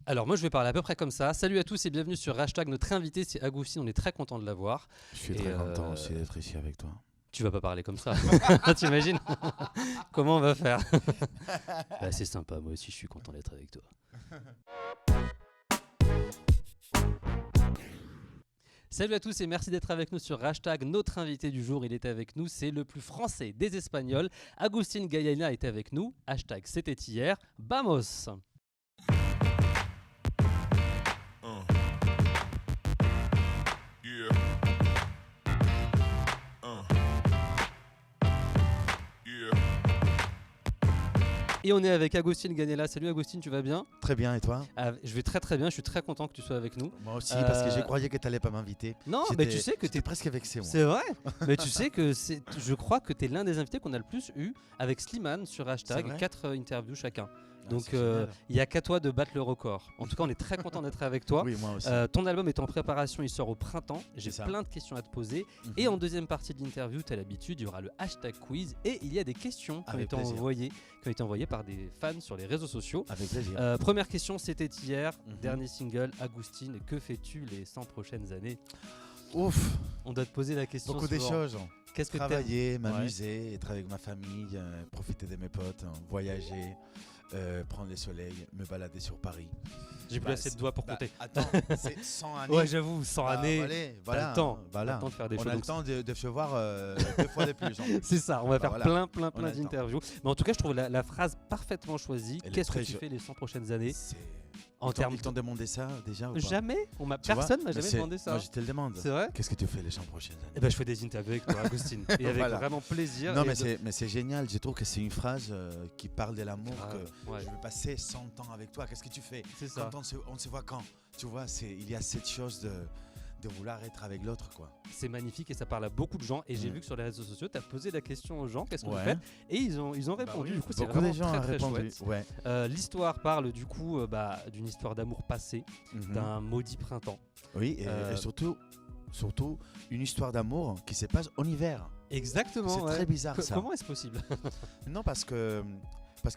Alors moi je vais parler à peu près comme ça. Salut à tous et bienvenue sur Hashtag. Notre invité c'est Agustin, on est très content de l'avoir. Je suis Et, très content aussi d'être ici avec toi. Tu vas pas parler comme ça, t'imagines? Comment on va faire? Bah, c'est sympa, moi aussi je suis content d'être avec toi. Salut à tous et merci d'être avec nous sur Hashtag. Notre invité du jour, il est avec nous, c'est le plus français des Espagnols. Agustin Gallina était avec nous. Hashtag c'était hier. Vamos! Yeah. Yeah. Et on est avec Agustin Ganella. Salut Agustin, tu vas bien? Très bien, et toi? Je vais très très bien, je suis très content que tu sois avec nous. Moi aussi, parce que je croyais que tu n'allais pas m'inviter. Non, mais tu sais que t'es presque vexé, moi. C'est vrai. Mais tu sais que je crois que tu es l'un des invités qu'on a le plus eu avec Slimane sur C'est Hashtag, vrai 4 interviews chacun. Ah, Donc c'est génial. il n'y a qu'à toi de battre le record. En tout cas, on est très content d'être avec toi. Oui, moi aussi. Ton album est en préparation, il sort au printemps. J'ai C'est ça. plein de questions à te poser. Mhm. Et en deuxième partie de l'interview, tu as l'habitude, il y aura le hashtag quiz et il y a des questions qui ont Avec été plaisir. envoyées par des fans sur les réseaux sociaux. Avec plaisir. Première question, c'était hier. Mhm. Dernier single, Agustin, que fais-tu les 100 prochaines années? Ouf, On doit te poser la question beaucoup de souvent. choses. Qu'est-ce que t'aimes? Travailler, m'amuser, être avec ma famille, profiter de mes potes, voyager, prendre le soleil, me balader sur Paris. J'ai plus assez de doigts pour compter. Attends, c'est 100 années. Ouais, j'avoue, 100 années. Allez, T'as voilà, le temps. voilà. T'as le temps de faire des On choses. a le Donc, temps de se voir 2 fois de plus. en plus. c'est ça, on va Bah, faire voilà. plein On a le temps. d'interviews. Mais en tout cas, je trouve la phrase parfaitement choisie. Elle est Qu'est-ce que très tu jo- fais les 100 prochaines années C'est- en termes Ils t'ont demandé ça déjà ou pas? Jamais. Tu vois Personne m'a Mais jamais c'est- demandé ça. Moi, je te le demande. C'est vrai? Qu'est-ce que tu fais les 100 prochaines années? Eh ben, je fais des interviews avec toi, Agustin. Et avec Voilà. vraiment plaisir. Non, Et mais c'est génial. Je trouve que c'est une phrase qui parle de l'amour. Ah, Que ouais, je veux passer 100 ans avec toi. Qu'est-ce que tu fais? c'est ça. Quand on se voit quand? Tu vois, il y a cette chose de vouloir être avec l'autre, quoi. C'est magnifique et ça parle à beaucoup de gens. Et j'ai Mm. vu que sur les réseaux sociaux, tu as posé la question aux gens, qu'est-ce que vous Ouais. faites? Et ils ont répondu. oui, Du coup, c'est beaucoup vraiment de gens très, ont très répondu. chouette. Ouais. L'histoire parle du coup d'une histoire d'amour passé, Mhm. d'un maudit printemps. Oui, et surtout une histoire d'amour qui se passe en hiver. Exactement. C'est ouais. très bizarre ça. Comment est-ce possible? Non, parce que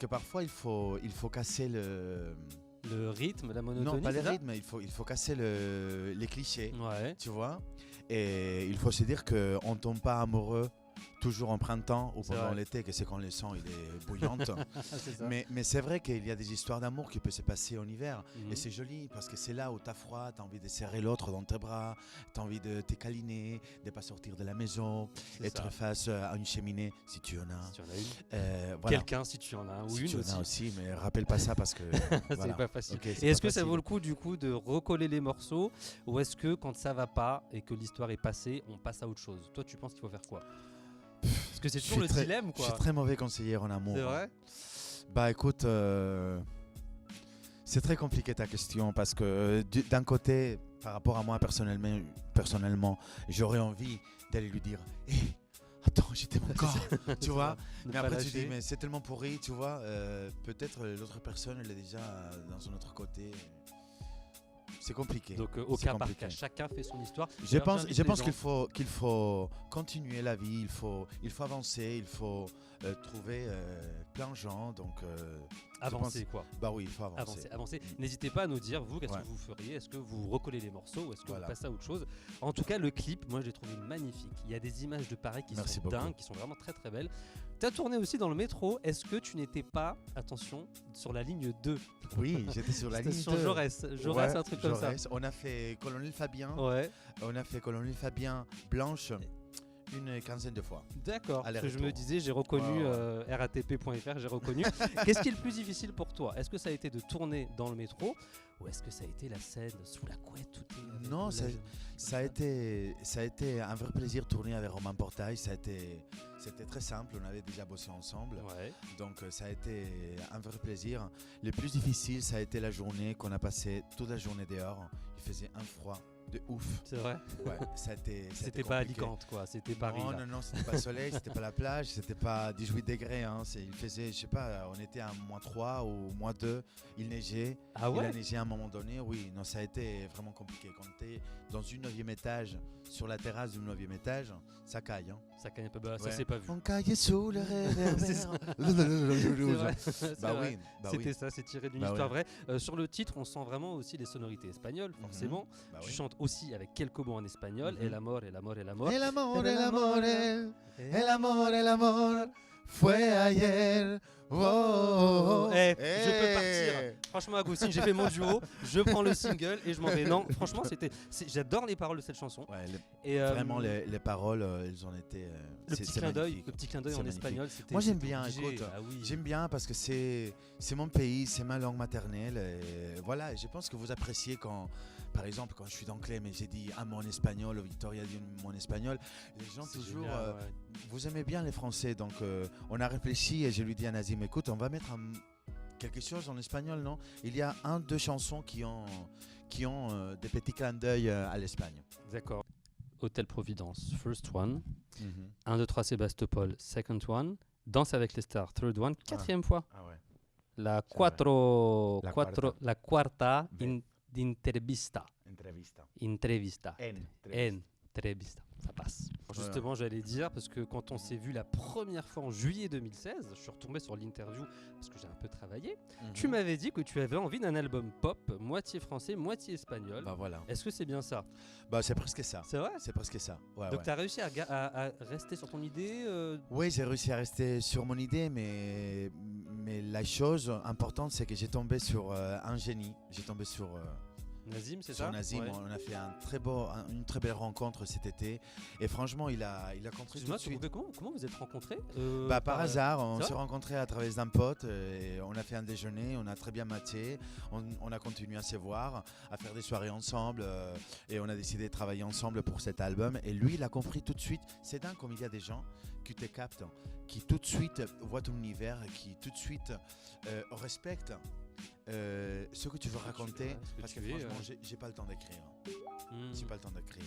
parfois il faut casser Le rythme, la monotonie. non, pas le c'est ça? rythme, il faut casser les clichés. Ouais. Tu vois, et il faut se dire qu'on ne tombe pas amoureux toujours en printemps ou C'est pendant vrai. l'été, que c'est quand le sang il est bouillante. C'est ça. mais c'est vrai qu'il y a des histoires d'amour qui peuvent se passer en hiver. Mhm. Et c'est joli parce que c'est là où tu as froid, tu as envie de serrer l'autre dans tes bras, tu as envie de te câliner, de ne pas sortir de la maison, C'est être ça. face à une cheminée si tu en as. Si tu en as une. Voilà. Quelqu'un, si tu en as un, ou Si une tu en aussi. as aussi, mais rappelle pas ça parce que C'est voilà. pas facile. Ok, c'est Et est-ce pas que ça facile. vaut le coup du coup de recoller les morceaux, ou est-ce que quand ça va pas et que l'histoire est passée, on passe à autre chose? Toi, tu penses qu'il faut faire quoi? Parce que c'est Je toujours le suis très- dilemme, Je quoi. suis très mauvais conseiller en amour. C'est vrai? Bah écoute, c'est très compliqué ta question parce que d'un côté, par rapport à moi personnellement, j'aurais envie d'aller lui dire hé, attends, je t'aime encore, tu vois. Ne Mais pas après tu lâcher. dis, mais c'est tellement pourri, tu vois. Peut-être l'autre personne, elle est déjà dans un autre côté. C'est compliqué. Donc au C'est cas par compliqué. cas, chacun fait son histoire. Je D'ailleurs, pense, j'invite je les pense gens- qu'il faut continuer la vie, il faut avancer, il faut trouver plein de gens. Donc, avancer quoi. bah oui, il faut avancer. Avancer. N'hésitez pas à nous dire, vous, qu'est-ce Ouais. que vous feriez? Est-ce que vous recollez les morceaux ou est-ce que Voilà. vous passez à autre chose? En tout cas, le clip, moi, je l'ai trouvé magnifique. Il y a des images de Paris qui Merci sont beaucoup. dingues, qui sont vraiment très très belles. Tu as tourné aussi dans le métro. Est-ce que tu n'étais pas, attention, sur la ligne 2? Oui, j'étais sur la ligne Station 2. Jaurès. Ouais, un truc comme Jaurès. On a fait Colonel Fabien, ça. Ouais, on a fait Colonel Fabien Blanche une quinzaine de fois. d'accord. Parce que je Aller-retour. me disais, j'ai reconnu Ouais, ouais. ratp.fr, j'ai reconnu. Qu'est-ce qui est le plus difficile pour toi? Est-ce que ça a été de tourner dans le métro ou est-ce que ça a été la scène sous la couette? Non, ça a été un vrai plaisir de tourner avec Romain Portail. C'était très simple, on avait déjà bossé ensemble. Ouais. Donc ça a été un vrai plaisir. Le plus difficile, ça a été la journée qu'on a passé toute la journée dehors. Il faisait un froid de ouf. C'est vrai. Ouais, c'était C'était pas compliqué. Alicante, quoi. C'était Paris. Non, là. non, non, c'était pas le soleil, c'était pas la plage, c'était pas 18 degrés. Hein. Il faisait, je sais pas, on était à -3 ou -2, il neigeait. Ah Il a ouais. neigé à un moment donné, oui. Non, ça a été vraiment compliqué. Quand tu es dans une 9e étage, sur la terrasse du 9e étage, ça caille. Hein. Ça caille un peu. Bah, ça Ouais. c'est pas vu. On caille sous le C'est ça. réverbère. C'est Bah vrai. oui, bah C'était oui. ça, c'est tiré d'une Bah histoire ouais. vraie. Sur le titre, on sent vraiment aussi les sonorités espagnoles, forcément. Bah Tu oui. chantes aussi avec quelques mots en espagnol. Mhm. El amor, el amor, el amor. El amor, el amor, el amor, el amor, fue ayer. Oh, oh, oh. Je peux partir. Franchement, Agustin, j'ai fait mon duo. Je prends le single et je m'en vais. Non, franchement, j'adore les paroles de cette chanson. Ouais, Et, vraiment, les paroles, elles ont été. le petit clin d'œil, magnifique. le petit clin d'œil C'est en magnifique. espagnol, c'était. Moi, j'aime c'était bien, obligé. écoute, Ah oui. J'aime bien parce que c'est mon pays, c'est ma langue maternelle. Et voilà, et je pense que vous appréciez quand, par exemple, quand je suis dans Clem et j'ai dit un mot en espagnol, ou Victoria dit un mot en espagnol, les gens C'est toujours. génial, ouais. Vous aimez bien les Français, donc on a réfléchi et je lui dis à Nazim, écoute, on va mettre quelque chose en espagnol, non? Il y a 2 chansons qui ont des petits clins d'œil à l'Espagne. D'accord. Hôtel Providence, first one. 1, 2, 3, Sébastopol, second one. Danse avec les stars, third one. 4e fois. Ah ouais. La C'est vrai. cuatro, La cuatro, quarta. la quarta Beh. d'intervista. Entrevista. Entrevista. Entrevista. Entrevista. Ça passe. Justement, j'allais dire, parce que quand on s'est vu la première fois en juillet 2016, je suis retombé sur l'interview parce que j'ai un peu travaillé. Tu m'avais dit que tu avais envie d'un album pop, moitié français, moitié espagnol. Bah voilà. Est-ce que c'est bien ça? Bah c'est presque ça. C'est vrai? C'est presque ça. Ouais, Donc ouais. tu as réussi à rester sur ton idée Oui, j'ai réussi à rester sur mon idée, mais la chose importante, c'est que j'ai tombé sur un génie. J'ai tombé sur Nazim, c'est ça? Nazim. Ouais. On a fait une très belle rencontre cet été. Et franchement, il a compris tout Excuse-moi, de suite. comment vous êtes rencontrés Par hasard, on c'est s'est vrai rencontrés à travers d'un pote et on a fait un déjeuner, on a très bien matché, on a continué à se voir, à faire des soirées ensemble et on a décidé de travailler ensemble pour cet album. Et lui, il a compris tout de suite. C'est dingue comme il y a des gens qui te captent, qui tout de suite voient ton univers, qui tout de suite respectent ce que tu veux raconter. ce que Parce que tu es, franchement, j'ai pas le temps d'écrire. J'ai pas le temps d'écrire.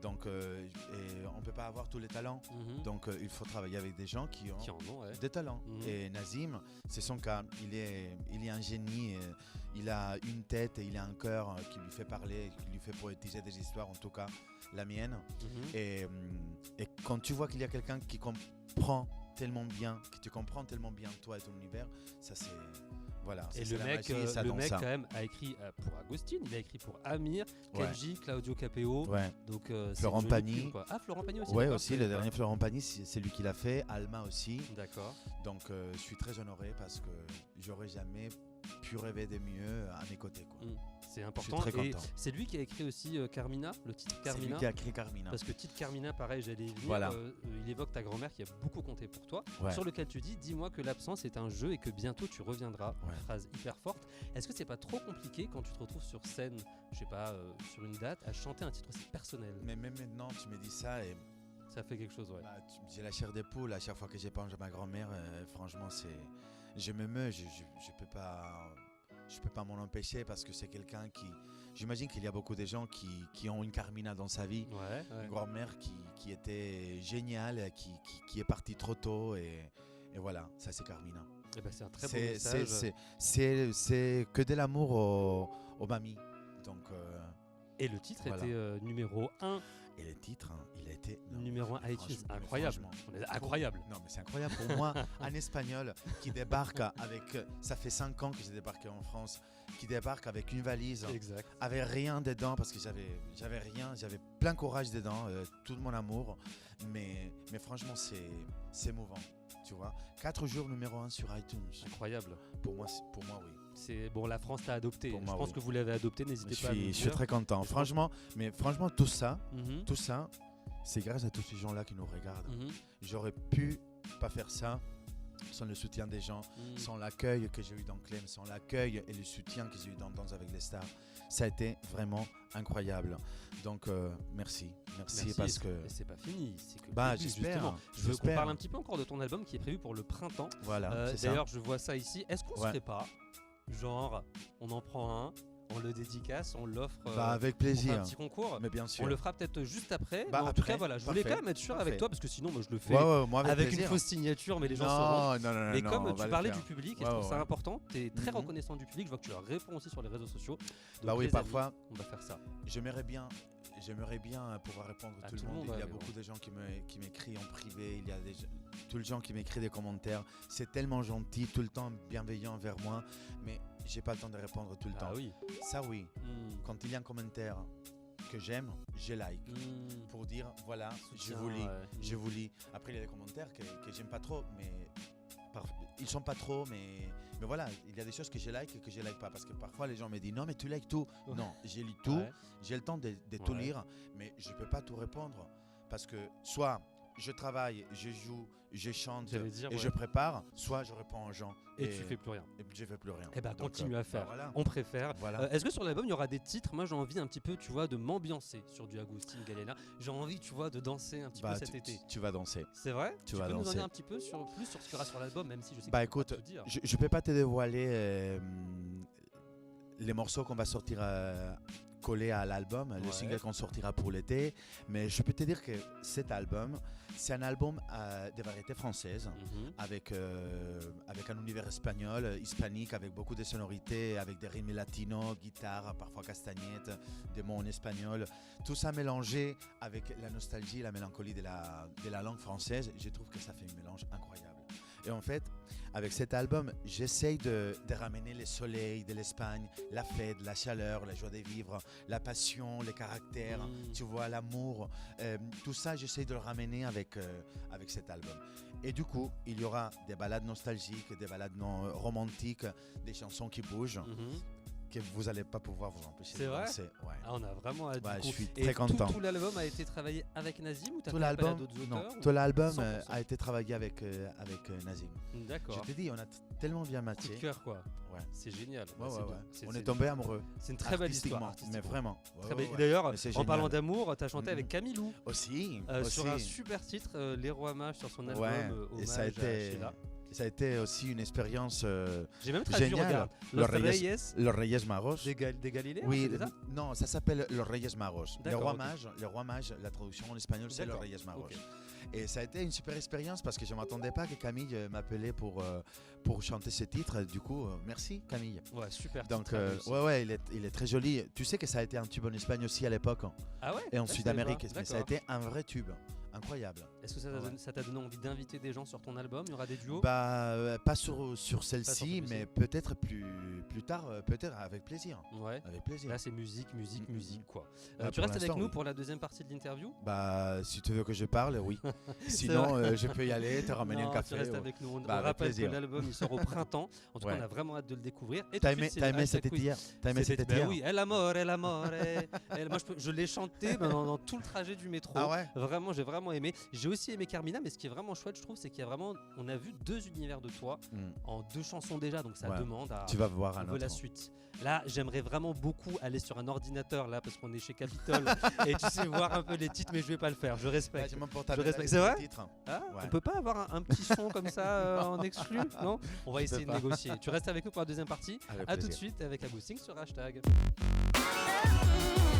Donc, et on peut pas avoir tous les talents. Donc il faut travailler avec des gens qui Qui ont en ont, ouais. des talents. Et Nazim, c'est son cas. Il est un génie. Il a une tête et il a un cœur qui lui fait parler, qui lui fait poétiser des histoires, en tout cas la mienne. Et quand tu vois qu'il y a quelqu'un qui comprend tellement bien, qui te comprend tellement bien toi et ton univers, ça c'est... Voilà, Et ça, le c'est la mec, magie, ça dans ça. quand même, a écrit pour Agustin, il a écrit pour Amir, Ouais. Kenji, Claudio Capeo. Ouais. Donc, c'est Florent une jolie Pagny. plume, quoi. Ah, Florent Pagny aussi. Ouais, d'accord, aussi, je le savais dernier Florent Pagny, c'est lui qui l'a fait. Alma aussi. pas. D'accord. Donc, je suis très honoré parce que j'aurais jamais pu rêver de mieux à mes côtés. Quoi. C'est important. très Et content. c'est lui qui a écrit aussi Carmina, le titre C'est lui Carmina. qui a créé Carmina. Parce que titre Carmina, pareil, j'allais y venir. Voilà. Il évoque ta grand-mère qui a beaucoup compté pour toi. Ouais. Sur lequel tu dis, dis-moi que l'absence est un jeu et que bientôt tu reviendras. Ouais. Phrase hyper forte. Est-ce que c'est pas trop compliqué quand tu te retrouves sur scène, je sais pas, sur une date, à chanter un titre aussi personnel? Mais même maintenant, tu me dis ça et Ça fait quelque chose, ouais. bah, j'ai la chair des poules à chaque fois que je pense à ma grand-mère. Franchement, je me meus, je peux pas m'en empêcher parce que c'est quelqu'un qui... J'imagine qu'il y a beaucoup de gens qui ont une Carmina dans sa vie. Ouais, Une grand-mère qui était géniale, qui est partie trop tôt et voilà, ça c'est Carmina. Et ben, c'est un très beau message. C'est que de l'amour aux mamies. Donc, Et le titre voilà. était numéro 1. et le titre, hein, il a été... Numéro 1 mais iTunes, franchement, incroyable. franchement, Incroyable. Non, mais c'est incroyable pour moi, un Espagnol qui débarque avec... Ça fait 5 ans que j'ai débarqué en France, qui débarque avec une valise, Exact. avec rien dedans, parce que j'avais rien, j'avais plein courage dedans, tout mon amour, mais franchement, c'est émouvant, tu vois. 4 jours numéro 1 sur iTunes, Incroyable. pour moi, oui. C'est bon, la France t'a adopté. Pour Je moi, pense oui. que vous l'avez adopté, n'hésitez pas à nous Je le suis dire. très content, Je franchement, mais franchement, tout ça, Mhm. c'est grâce à tous ces gens-là qui nous regardent. Mhm. J'aurais pu pas faire ça sans le soutien des gens, Mhm. sans l'accueil que j'ai eu dans Clem, sans l'accueil et le soutien que j'ai eu dans Danse avec les stars. Ça a été vraiment incroyable. Donc merci parce que Et c'est pas fini. C'est que le bah début, j'espère, justement. Je veux qu'on j'espère. parle un petit peu encore de ton album qui est prévu pour le printemps. Voilà, c'est ça. D'ailleurs, je vois ça ici. Est-ce qu'on se Ouais. ferait pas, genre, on en prend un, on le dédicace, on l'offre. Avec on fait un plaisir. petit concours. Mais bien sûr. On le fera peut-être juste après. Bah, mais en tout après, cas, voilà, je voulais parfait, quand même être sûr parfait. avec toi parce que sinon, moi, je le fais Ouais, moi avec plaisir. une fausse signature, mais les gens sauront. Non, Mais non, comme on tu va le parlais faire. du public, et Ouais, je trouve ça ouais. important, tu es très Mhm. reconnaissant du public. Je vois que tu leur réponds aussi sur les réseaux sociaux. Bah Donc, oui, les parfois, amis, on va faire ça. j'aimerais bien pouvoir répondre à tout le monde. Il y a mais beaucoup bon. de gens qui m'écrivent en privé. Il y a tout le gens qui m'écrivent des commentaires. C'est tellement gentil, tout le temps bienveillant envers moi. Mais j'ai pas le temps de répondre tout le temps. Ah oui. Ça oui. Hmm. Quand il y a un commentaire que j'aime, je like. Hmm. Pour dire voilà, Soutien, je vous lis. ouais. Je vous lis. Après, il y a des commentaires que j'aime pas trop, mais ils sont pas trop, mais voilà, il y a des choses que je like et que je like pas. Parce que parfois, les gens me disent non, mais tu likes tout. Ouais. Non, j'ai lu tout, Ouais. j'ai le temps de tout Ouais. lire, mais je peux pas tout répondre. Parce que soit je travaille, je joue, je chante J'allais dire, et ouais. je prépare, soit je réponds aux gens. Et tu fais plus rien. Et je fais plus rien. Eh ben, Donc, continue à faire. voilà. On préfère. Voilà. Est-ce que sur l'album il y aura des titres? Moi j'ai envie un petit peu, tu vois, de m'ambiancer sur du Agustin Galena. J'ai envie, tu vois, de danser un petit peu cet été. tu vas danser. C'est vrai? Tu vas peux nous en danser. dire un petit peu plus sur ce qu'il y aura sur l'album, même si je sais que Bah tu peux écoute, pas tout dire. je peux pas te dévoiler les morceaux qu'on va sortir collés à l'album, Ouais. le single qu'on sortira pour l'été, mais je peux te dire que cet album, c'est un album de variété française. Mhm. Avec un univers espagnol, hispanique, avec beaucoup de sonorités, avec des rythmes latinos, guitare, parfois castagnette, des mots en espagnol. Tout ça mélangé avec la nostalgie, la mélancolie de la langue française. Je trouve que ça fait un mélange incroyable. Et en fait, avec cet album, j'essaye de ramener le soleil de l'Espagne, la fête, la chaleur, la joie de vivre, la passion, les caractères, tu vois, l'amour. Tout ça, j'essaye de le ramener avec cet album. Et du coup, il y aura des ballades nostalgiques, des ballades romantiques, des chansons qui bougent, Mhm. que vous n'allez pas pouvoir vous empêcher C'est de vrai danser. Ouais. Ah, on a vraiment hâte, Ouais, du coup. je suis Et très content. Tout l'album a été travaillé avec Nazim ou t'as Tout fait appel à l'album, d'autres non, auteurs tout l'album 100%? a été travaillé avec Nazim. D'accord. Je t'ai dit, on a tellement bien Coup matché. de cœur quoi. Ouais. C'est génial. Ouais, C'est ouais, bien. ouais. On C'est est tombé amoureux. C'est une très belle histoire. Artistiquement, mais vraiment. Ouais, Très ouais, belle. ouais. D'ailleurs, Mais c'est en génial. parlant d'amour, t'as chanté Mhm. avec Camilou Aussi, sur un aussi. super titre, Les Rois Mages, sur son album Ouais, Hommage et ça a à été, Sheila. ça a été aussi une expérience. J'ai même traduit, génial. regarde. Los Los Reyes- Reyes Los Reyes Magos. des Galiléens, Oui, c'est ça non, ça s'appelle Los Reyes Magos. Les D'accord, rois ok. mages, la traduction en espagnol, c'est Los D'accord, Reyes Magos. ok. Et ça a été une super expérience parce que je ne m'attendais pas que Camille m'appelait pour chanter ce titre. Du coup, merci Camille. Ouais, super. Donc, titre, réussi. ouais, il est très joli. Tu sais que ça a été un tube en Espagne aussi à l'époque Ah ouais et en Ouais, je Sud-Amérique. savais pas. Mais ça a D'accord. été un vrai tube. Incroyable. Est-ce que ça t'a donné envie d'inviter des gens sur ton album? Il y aura des duos? Bah, pas sur celle-ci, celui-ci. mais peut-être plus tard, peut-être avec plaisir. Ouais. Avec plaisir. Là, c'est musique, Mhm. quoi. Ah, Tu pour restes avec l'instant, nous oui. pour la deuxième partie de l'interview? Bah, si tu veux que je parle, oui. Sinon, je peux y aller, te ramener Non, un café. tu restes ou- avec nous. On Bah, avec rappelle plaisir. que l'album il sort au printemps. En tout cas, Ouais. on a vraiment hâte de le découvrir. Et T'as tout de aimé, suite, c'est t'as le aimé hashtag cet quiz. hier T'as aimé cet Ben hier oui, El Amor, El Amor. Moi, je l'ai chanté dans tout le trajet du métro. Ah ouais. Vraiment, j'ai vraiment aimé. J'ai aussi aimé Carmina, mais ce qui est vraiment chouette, je trouve, c'est qu'il y a vraiment, on a vu deux univers de toi en deux chansons déjà, donc ça Ouais. demande à. Tu vas voir On un veut autre. la suite. Là, j'aimerais vraiment beaucoup aller sur un ordinateur là parce qu'on est chez Capitol et tu sais voir un peu les titres, mais je vais pas le faire. Je Ouais, respecte. j'ai mon Je portable respecte. avec C'est le vrai titre. Ah, Ouais. On peut pas avoir un petit son comme ça en exclu, non? On va Je essayer peux de pas. négocier. Tu restes avec nous pour la deuxième partie. Avec À tout de plaisir. suite avec Agustin sur hashtag. Thank